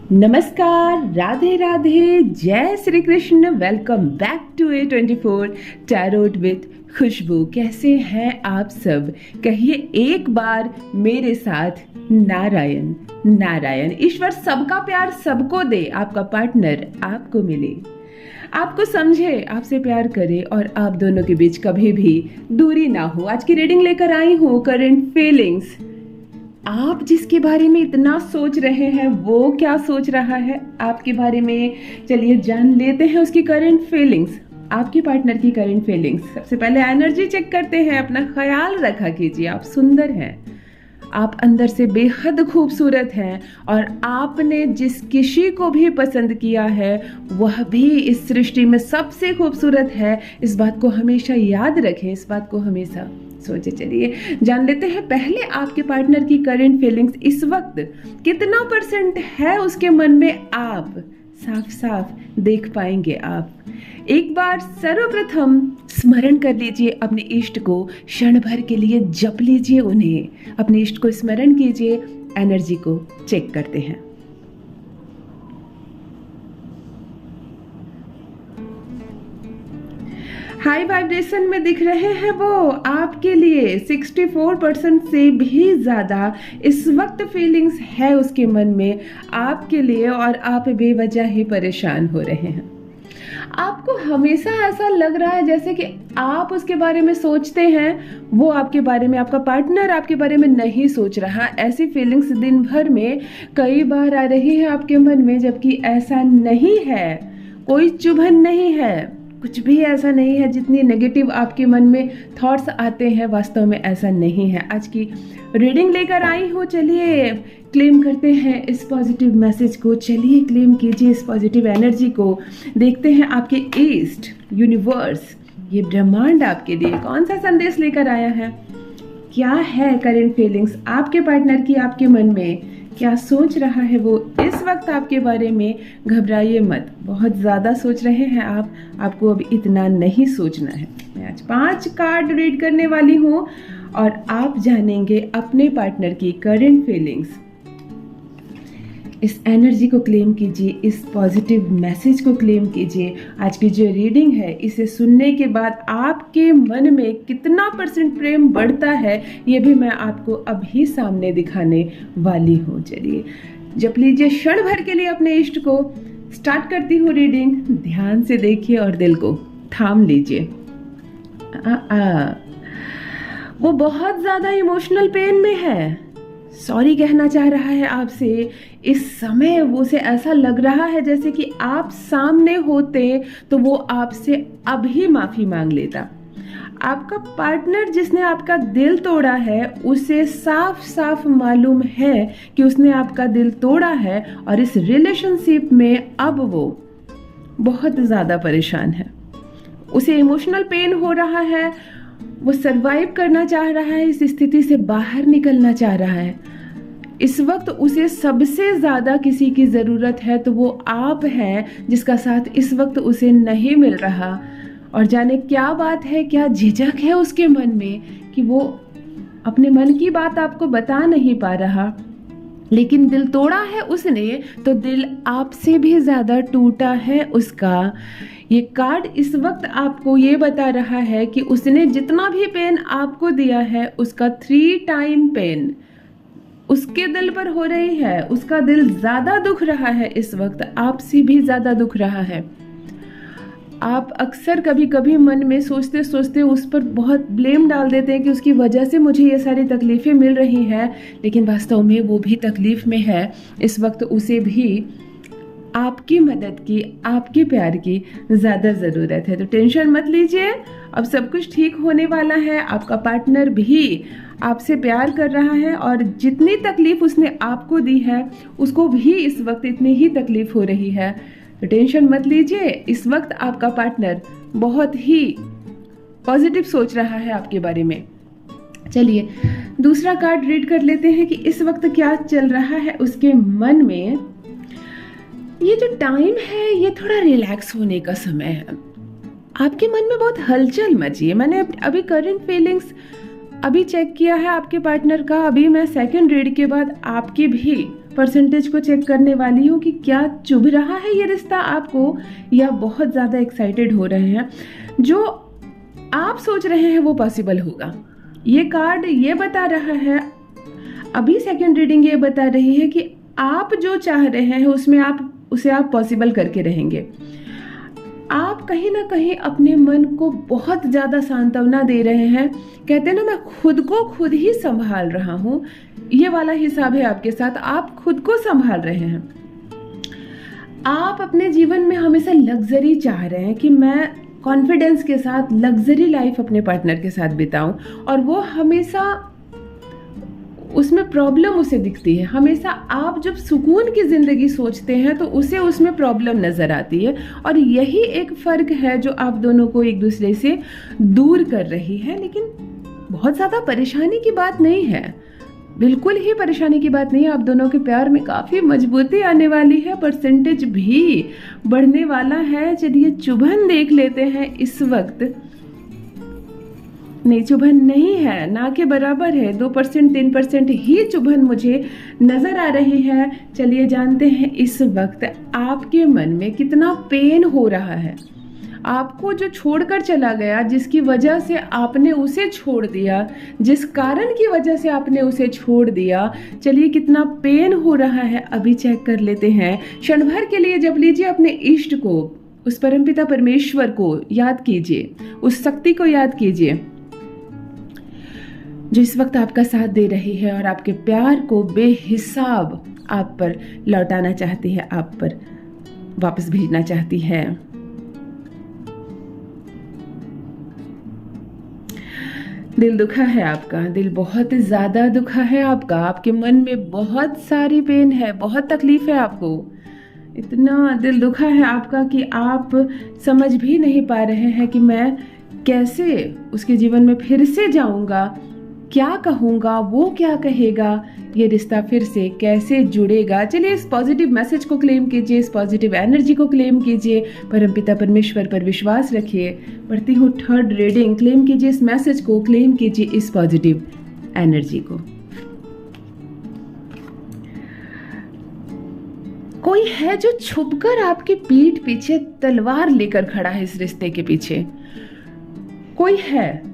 नमस्कार, राधे राधे, जय Shri Krishna. Welcome back to A24 tarot with Khushboo. कैसे हैं आप सब? कहिए एक बार मेरे साथ, नारायण नारायण। ईश्वर सबका प्यार सबको दे, आपका पार्टनर आपको मिले, आपको समझे, आपसे प्यार करे और आप दोनों के बीच कभी भी दूरी ना हो। आज की रीडिंग लेकर आई हूँ करंट फीलिंग्स। आप जिसके बारे में इतना सोच रहे हैं वो क्या सोच रहा है आपके बारे में? चलिए जान लेते हैं उसकी करंट फीलिंग्स, आपके पार्टनर की करंट फीलिंग्स। सबसे पहले एनर्जी चेक करते हैं। अपना ख्याल रखा कीजिए, आप सुंदर हैं, आप अंदर से बेहद खूबसूरत हैं और आपने जिस किसी को भी पसंद किया है वह भी इस सृष्टि में सबसे खूबसूरत है। इस बात को हमेशा याद रखें, इस बात को हमेशा सोचे। चलिए जान लेते हैं पहले आपके पार्टनर की करंट फीलिंग्स इस वक्त कितना % है उसके मन में, आप साफ साफ देख पाएंगे। आप एक बार सर्वप्रथम स्मरण कर लीजिए अपने इष्ट को, क्षण भर के लिए जप लीजिए उन्हें, अपने इष्ट को स्मरण कीजिए। एनर्जी को चेक करते हैं। हाई वाइब्रेशन में दिख रहे हैं वो आपके लिए 64% से भी ज़्यादा इस वक्त फीलिंग्स है उसके मन में आपके लिए और आप बेवजह ही परेशान हो रहे हैं। आपको हमेशा ऐसा लग रहा है जैसे कि आप उसके बारे में सोचते हैं, वो आपके बारे में, आपका पार्टनर आपके बारे में नहीं सोच रहा। ऐसी फीलिंग्स दिन भर में कई बार आ रही है आपके मन में, जबकि ऐसा नहीं है। कोई चुभन नहीं है, कुछ भी ऐसा नहीं है। जितनी नेगेटिव आपके मन में थॉट्स आते हैं वास्तव में ऐसा नहीं है। आज की रीडिंग लेकर आई हूँ, चलिए क्लेम करते हैं इस पॉजिटिव मैसेज को। चलिए क्लेम कीजिए इस पॉजिटिव एनर्जी को। देखते हैं आपके ईस्ट, यूनिवर्स, ये ब्रह्मांड आपके लिए कौन सा संदेश लेकर आया है। क्या है करंट फीलिंग्स आपके पार्टनर की आपके मन में, क्या सोच रहा है वो इस वक्त आपके बारे में। घबराइए मत, बहुत ज़्यादा सोच रहे हैं आप, आपको अब इतना नहीं सोचना है। मैं आज 5 कार्ड रीड करने वाली हूँ और आप जानेंगे अपने पार्टनर की करंट फीलिंग्स। इस एनर्जी को क्लेम कीजिए, इस पॉजिटिव मैसेज को क्लेम कीजिए। आज की जो रीडिंग है इसे सुनने के बाद आपके मन में कितना % प्रेम बढ़ता है ये भी मैं आपको अभी सामने दिखाने वाली हूँ। चलिए जप लीजिए क्षण भर के लिए अपने इष्ट को। स्टार्ट करती हूँ रीडिंग, ध्यान से देखिए और दिल को थाम लीजिए। वो बहुत ज़्यादा इमोशनल पेन में है, सॉरी कहना चाह रहा है आपसे। इस समय वो उसे ऐसा लग रहा है जैसे कि आप सामने होते तो वो आपसे अभी माफ़ी मांग लेता। आपका पार्टनर जिसने आपका दिल तोड़ा है उसे साफ साफ मालूम है कि उसने आपका दिल तोड़ा है और इस रिलेशनशिप में अब वो बहुत ज़्यादा परेशान है। उसे इमोशनल पेन हो रहा है, वो सरवाइव करना चाह रहा है, इस स्थिति से बाहर निकलना चाह रहा है। इस वक्त उसे सबसे ज़्यादा किसी की ज़रूरत है तो वो आप हैं जिसका साथ इस वक्त उसे नहीं मिल रहा। और जाने क्या बात है, क्या झिझक है उसके मन में कि वो अपने मन की बात आपको बता नहीं पा रहा। लेकिन दिल तोड़ा है उसने तो दिल आपसे भी ज़्यादा टूटा है उसका। ये कार्ड इस वक्त आपको ये बता रहा है कि उसने जितना भी पेन आपको दिया है उसका 3 टाइम पेन उसके दिल पर हो रही है। उसका दिल ज़्यादा दुख रहा है इस वक्त, आपसे भी ज़्यादा दुख रहा है। आप अक्सर कभी कभी मन में सोचते सोचते उस पर बहुत ब्लेम डाल देते हैं कि उसकी वजह से मुझे ये सारी तकलीफ़ें मिल रही हैं, लेकिन वास्तव में वो भी तकलीफ़ में है। इस वक्त उसे भी आपकी मदद की, आपके प्यार की ज़्यादा ज़रूरत है। तो टेंशन मत लीजिए, अब सब कुछ ठीक होने वाला है। आपका पार्टनर भी आपसे प्यार कर रहा है और जितनी तकलीफ़ उसने आपको दी है उसको भी इस वक्त इतनी ही तकलीफ़ हो रही है। तो टेंशन मत लीजिए, इस वक्त आपका पार्टनर बहुत ही पॉजिटिव सोच रहा है आपके बारे में। चलिए दूसरा कार्ड रीड कर लेते हैं कि इस वक्त क्या चल रहा है उसके मन में। ये जो टाइम है ये थोड़ा रिलैक्स होने का समय है। आपके मन में बहुत हलचल मची है। मैंने अभी करंट फीलिंग्स अभी चेक किया है आपके पार्टनर का। अभी मैं सेकंड रीड के बाद आपकी भी परसेंटेज को चेक करने वाली हूँ कि क्या चुभ रहा है ये रिश्ता आपको, या बहुत ज़्यादा एक्साइटेड हो रहे हैं। जो आप सोच रहे हैं वो पॉसिबल होगा। ये कार्ड ये बता रहा है, अभी सेकंड रीडिंग ये बता रही है कि आप जो चाह रहे हैं उसमें उसे आप पॉसिबल करके रहेंगे। आप कहीं ना कहीं अपने मन को बहुत ज़्यादा सांत्वना दे रहे हैं। कहते हैं ना, मैं खुद को खुद ही संभाल रहा हूँ, ये वाला हिसाब है आपके साथ। आप खुद को संभाल रहे हैं। आप अपने जीवन में हमेशा लग्जरी चाह रहे हैं कि मैं कॉन्फिडेंस के साथ लग्जरी लाइफ अपने पार्टनर के साथ बिताऊं, और वो हमेशा उसमें प्रॉब्लम उसे दिखती है। हमेशा आप जब सुकून की ज़िंदगी सोचते हैं तो उसे उसमें प्रॉब्लम नज़र आती है, और यही एक फ़र्क है जो आप दोनों को एक दूसरे से दूर कर रही है। लेकिन बहुत ज़्यादा परेशानी की बात नहीं है, बिल्कुल ही परेशानी की बात नहीं है। आप दोनों के प्यार में काफ़ी मजबूती आने वाली है, परसेंटेज भी बढ़ने वाला है। चलिए चुभन देख लेते हैं। इस वक्त नहीं, चुभन नहीं है, ना के बराबर है। 2% 3% ही चुभन मुझे नज़र आ रही है। चलिए जानते हैं इस वक्त आपके मन में कितना पेन हो रहा है। आपको जो छोड़कर चला गया, जिसकी वजह से आपने उसे छोड़ दिया, जिस कारण की वजह से आपने उसे छोड़ दिया, चलिए कितना पेन हो रहा है अभी चेक कर लेते हैं। क्षण भर के लिए जप लीजिए, अपने इष्ट को, उस परमपिता परमेश्वर को याद कीजिए, उस शक्ति को याद कीजिए जो इस वक्त आपका साथ दे रही है और आपके प्यार को बेहिसाब आप पर लौटाना चाहती है, आप पर वापस भेजना चाहती है। दिल दुखा है आपका, दिल बहुत ज़्यादा दुखा है आपका। आपके मन में बहुत सारी पेन है, बहुत तकलीफ है आपको। इतना दिल दुखा है आपका कि आप समझ भी नहीं पा रहे हैं कि मैं कैसे उसके जीवन में फिर से जाऊंगा, क्या कहूँगा, वो क्या कहेगा, ये रिश्ता फिर से कैसे जुड़ेगा। चलिए इस पॉजिटिव मैसेज को क्लेम कीजिए, इस पॉजिटिव एनर्जी को क्लेम कीजिए, परमपिता परमेश्वर पर विश्वास रखिए। पढ़ती हूँ थर्ड रीडिंग। क्लेम कीजिए इस मैसेज को, क्लेम कीजिए इस पॉजिटिव एनर्जी को। कोई है जो छुपकर आपकी पीठ पीछे तलवार लेकर खड़ा है। इस रिश्ते के पीछे कोई है।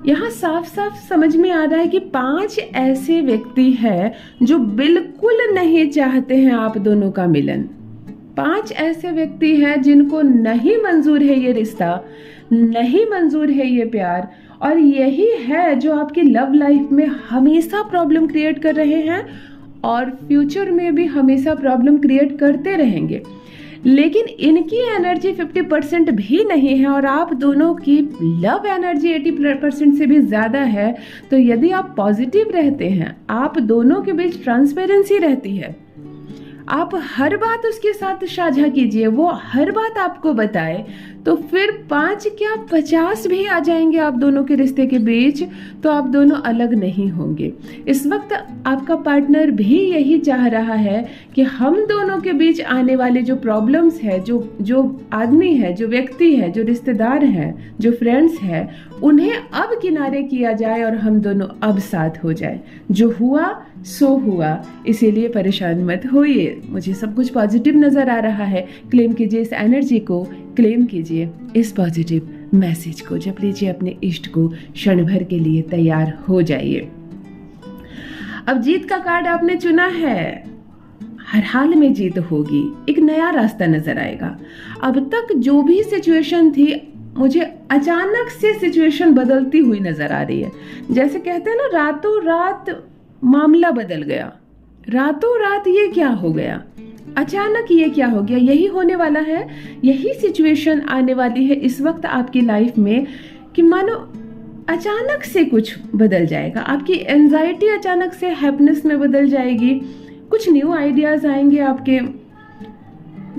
यहाँ साफ साफ समझ में आ रहा है कि 5 ऐसे व्यक्ति हैं जो बिल्कुल नहीं चाहते हैं आप दोनों का मिलन। 5 ऐसे व्यक्ति हैं जिनको नहीं मंजूर है ये रिश्ता, नहीं मंजूर है ये प्यार, और यही है जो आपकी लव लाइफ में हमेशा प्रॉब्लम क्रिएट कर रहे हैं और फ्यूचर में भी हमेशा प्रॉब्लम क्रिएट करते रहेंगे। लेकिन इनकी एनर्जी 50% भी नहीं है और आप दोनों की लव एनर्जी 80% से भी ज़्यादा है। तो यदि आप पॉजिटिव रहते हैं, आप दोनों के बीच ट्रांसपेरेंसी रहती है, आप हर बात उसके साथ साझा कीजिए, वो हर बात आपको बताए, तो फिर 5 क्या 50 भी आ जाएंगे आप दोनों के रिश्ते के बीच, तो आप दोनों अलग नहीं होंगे। इस वक्त आपका पार्टनर भी यही चाह रहा है कि हम दोनों के बीच आने वाले जो प्रॉब्लम्स है, जो आदमी है, जो व्यक्ति है, जो रिश्तेदार हैं, जो फ्रेंड्स हैं, उन्हें अब किनारे किया जाए और हम दोनों अब साथ हो जाए। जो हुआ सो हुआ, इसीलिए परेशान मत होइए। मुझे सब कुछ पॉजिटिव नजर आ रहा है। क्लेम कीजिए इस एनर्जी को, क्लेम कीजिए इस पॉजिटिव मैसेज को, जप लीजिए अपने इष्ट को, क्षण भर के लिए तैयार हो जाइए। अब जीत का कार्ड आपने चुना है। हर हाल में जीत होगी, एक नया रास्ता नजर आएगा। अब तक जो भी सिचुएशन थी, मुझे अचानक से सिचुएशन बदलती हुई नजर आ रही है। जैसे कहते हैं ना, रातों रात मामला बदल गया, रातों रात ये क्या हो गया, अचानक ये क्या हो गया। यही होने वाला है, यही सिचुएशन आने वाली है इस वक्त आपकी लाइफ में कि मानो अचानक से कुछ बदल जाएगा। आपकी एंजाइटी अचानक से हैप्पीनेस में बदल जाएगी। कुछ न्यू आइडियाज आएंगे आपके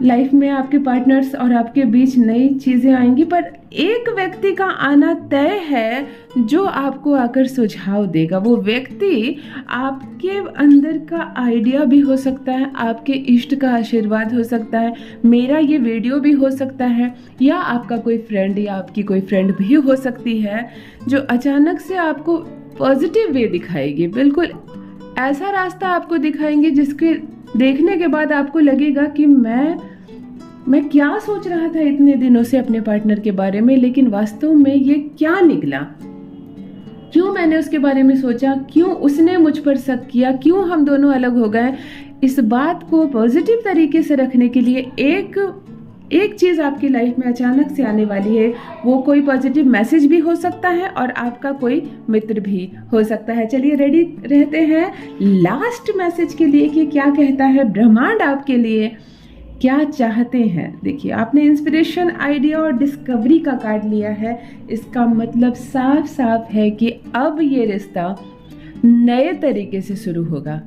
लाइफ में, आपके पार्टनर्स और आपके बीच नई चीजें आएंगी। पर एक व्यक्ति का आना तय है जो आपको आकर सुझाव देगा। वो व्यक्ति आपके अंदर का आइडिया भी हो सकता है, आपके इष्ट का आशीर्वाद हो सकता है, मेरा ये वीडियो भी हो सकता है, या आपका कोई फ्रेंड या आपकी कोई फ्रेंड भी हो सकती है जो अचानक से आपको पॉजिटिव वे दिखाएगी। बिल्कुल ऐसा रास्ता आपको दिखाएंगे जिसके देखने के बाद आपको लगेगा कि मैं क्या सोच रहा था इतने दिनों से अपने पार्टनर के बारे में, लेकिन वास्तव में ये क्या निकला, क्यों मैंने उसके बारे में सोचा, क्यों उसने मुझ पर शक किया, क्यों हम दोनों अलग हो गए। इस बात को पॉजिटिव तरीके से रखने के लिए एक चीज़ आपकी लाइफ में अचानक से आने वाली है। वो कोई पॉजिटिव मैसेज भी हो सकता है और आपका कोई मित्र भी हो सकता है। चलिए रेडी रहते हैं लास्ट मैसेज के लिए कि क्या कहता है ब्रह्मांड आपके लिए, क्या चाहते हैं। देखिए, आपने इंस्पिरेशन, आइडिया और डिस्कवरी का कार्ड लिया है। इसका मतलब साफ साफ है कि अब ये रिश्ता नए तरीके से शुरू होगा।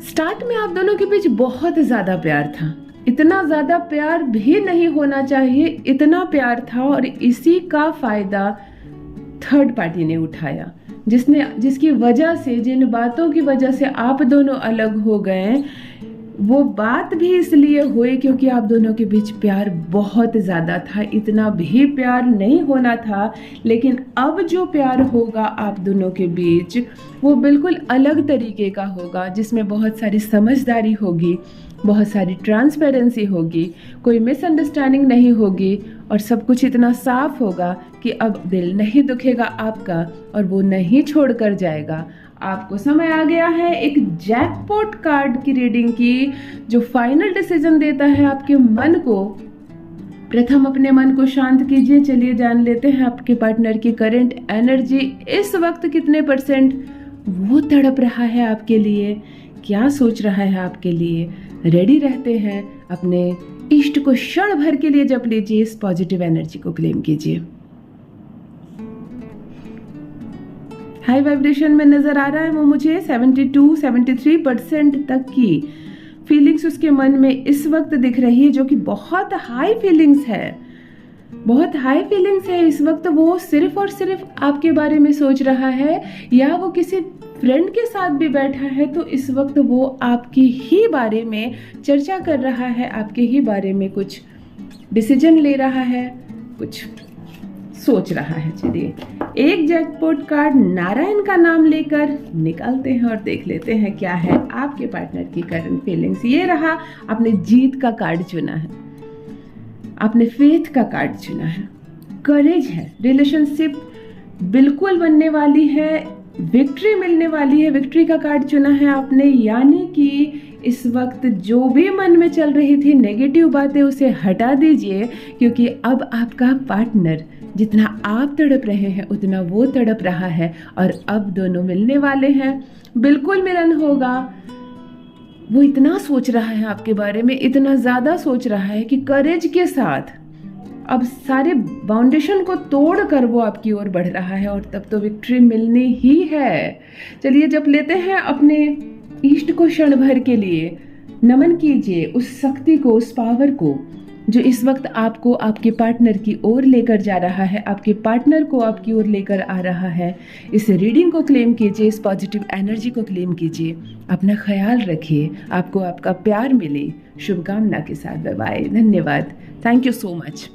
स्टार्ट में आप दोनों के बीच बहुत ज़्यादा प्यार था, इतना ज़्यादा प्यार भी नहीं होना चाहिए, इतना प्यार था, और इसी का फ़ायदा थर्ड पार्टी ने उठाया, जिसकी वजह से, जिन बातों की वजह से आप दोनों अलग हो गए, वो बात भी इसलिए हुई क्योंकि आप दोनों के बीच प्यार बहुत ज़्यादा था। इतना भी प्यार नहीं होना था, लेकिन अब जो प्यार होगा आप दोनों के बीच वो बिल्कुल अलग तरीके का होगा, जिसमें बहुत सारी समझदारी होगी, बहुत सारी ट्रांसपेरेंसी होगी, कोई मिसअंडरस्टैंडिंग नहीं होगी, और सब कुछ इतना साफ होगा कि अब दिल नहीं दुखेगा आपका और वो नहीं छोड़ कर जाएगा। आपको समय आ गया है एक जैकपॉट कार्ड की रीडिंग की, जो फाइनल डिसीजन देता है आपके मन को। प्रथम अपने मन को शांत कीजिए। चलिए जान लेते हैं आपके पार्टनर की करंट एनर्जी इस वक्त कितने % वो तड़प रहा है आपके लिए, क्या सोच रहा है आपके लिए। रेडी रहते हैं, अपने इष्ट को क्षण भर के लिए जप लीजिए, इस पॉजिटिव एनर्जी को क्लेम कीजिए। हाई वाइब्रेशन में नजर आ रहा है वो मुझे 72-73% तक की फीलिंग्स उसके मन में इस वक्त दिख रही है, जो कि बहुत हाई फीलिंग्स है, बहुत हाई फीलिंग्स है। इस वक्त वो सिर्फ और सिर्फ आपके बारे में सोच रहा है, या वो किसी फ्रेंड के साथ भी बैठा है तो इस वक्त वो आपकी ही बारे में चर्चा कर रहा है, आपके ही बारे में कुछ डिसीजन ले रहा है, कुछ सोच रहा है। चलिए एक जैकपॉट कार्ड नारायण का नाम लेकर निकालते हैं और देख लेते हैं क्या है आपके पार्टनर की करंट फीलिंग्स। ये रहा, आपने जीत का कार्ड चुना है, आपने फेथ का कार्ड चुना है, करेज है, रिलेशनशिप बिल्कुल बनने वाली है, विक्ट्री मिलने वाली है, विक्ट्री का कार्ड चुना है आपने। यानी कि इस वक्त जो भी मन में चल रही थी नेगेटिव बातें, उसे हटा दीजिए, क्योंकि अब आपका पार्टनर जितना आप तड़प रहे हैं उतना वो तड़प रहा है, और अब दोनों मिलने वाले हैं, बिल्कुल मिलन होगा। वो इतना सोच रहा है आपके बारे में, इतना ज़्यादा सोच रहा है कि करेज के साथ अब सारे बाउंडेशन को तोड़कर वो आपकी ओर बढ़ रहा है, और तब तो विक्ट्री मिलनी ही है। चलिए जब लेते हैं अपने इष्ट को क्षण भर के लिए, नमन कीजिए उस शक्ति को, उस पावर को जो इस वक्त आपको आपके पार्टनर की ओर लेकर जा रहा है, आपके पार्टनर को आपकी ओर लेकर आ रहा है। इस रीडिंग को क्लेम कीजिए, इस पॉजिटिव एनर्जी को क्लेम कीजिए। अपना ख्याल रखिए, आपको आपका प्यार मिले। शुभकामना के साथ बाय बाय, धन्यवाद, थैंक यू सो मच।